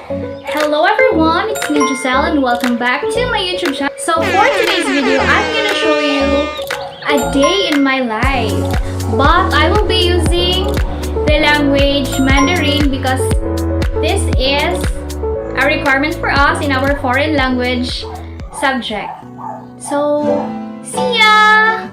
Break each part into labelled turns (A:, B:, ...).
A: Hello everyone, it's me Jucel and welcome back to my YouTube channel. So for today's video, I'm gonna show you a day in my life. But I will be using the language Mandarin because this is a requirement for us in our foreign language subject. So, see ya!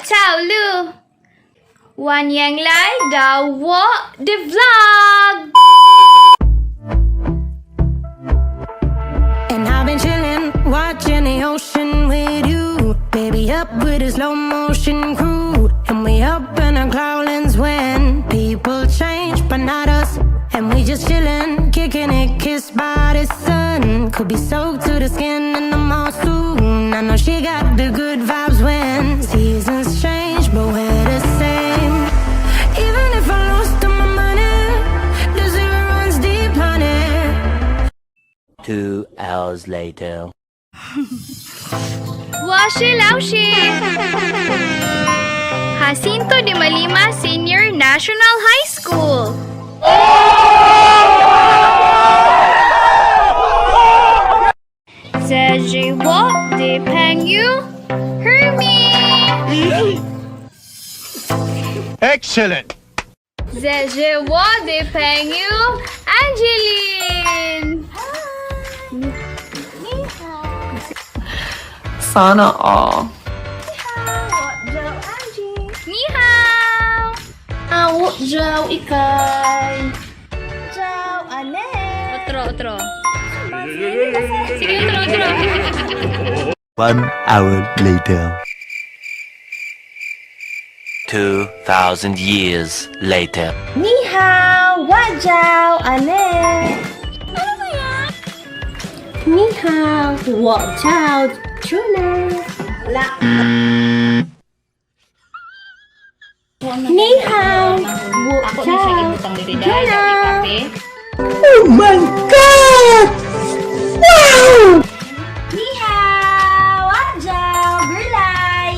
A: Chào Lu Wan Yang Lai Da Wo The Vlog.
B: And I've been chillin', watching the ocean with you. Baby up with a slow motion crew. And we up in our cloudlands when people change, but not us. And we just chillin', kicking it, kissed by the sun. Could be soaked to the skin in the mall soon. I know she got the good vibes when seasons change, but we're the same. Even if I lost all my money, the zero runs deep, honey.
C: 2 hours later.
A: Washi Laushi Jacinto de Malima Senior National High School. Zhe Wo De Peng Yu Hermie.
D: Excellent.
A: Zhe Wo De Peng Yu Angeline.
E: Sana all.
A: Ni hao.
E: Awo jaw ikay.
A: Otro. Sige, otro.
C: 1 hour later. 2,000 years later.
E: Ni hao, wajaw, ane. Ni hao, wajaw, chuna. La. Ni hao, wajaw, chuna. Oh my God! Wow!
B: Ni hao, wajaw, gulay.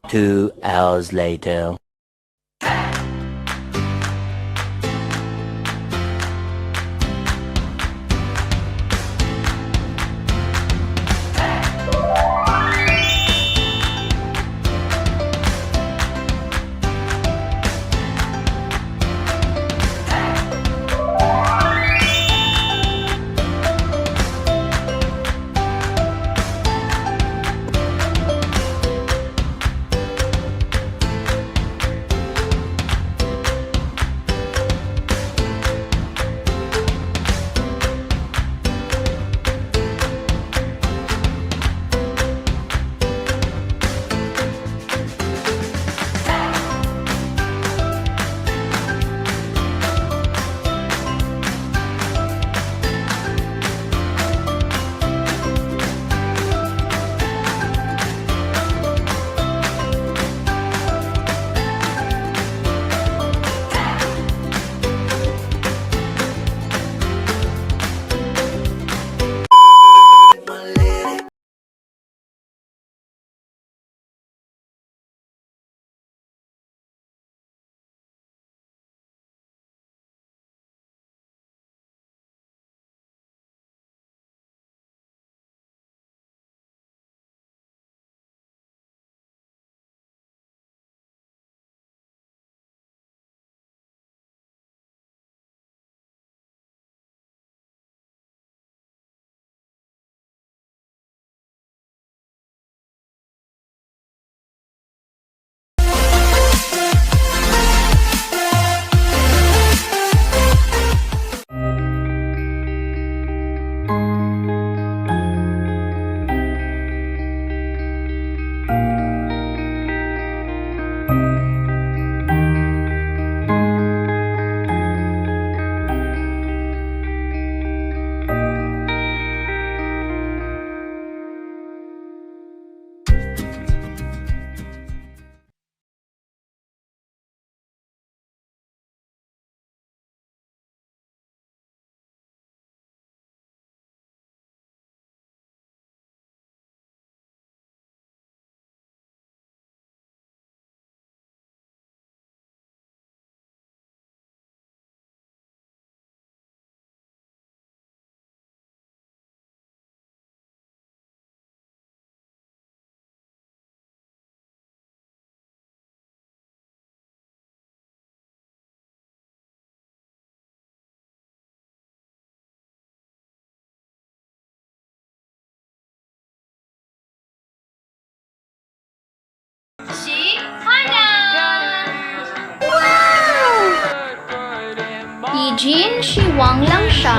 C: Two hours later.
A: Jin Shiwang lang siya.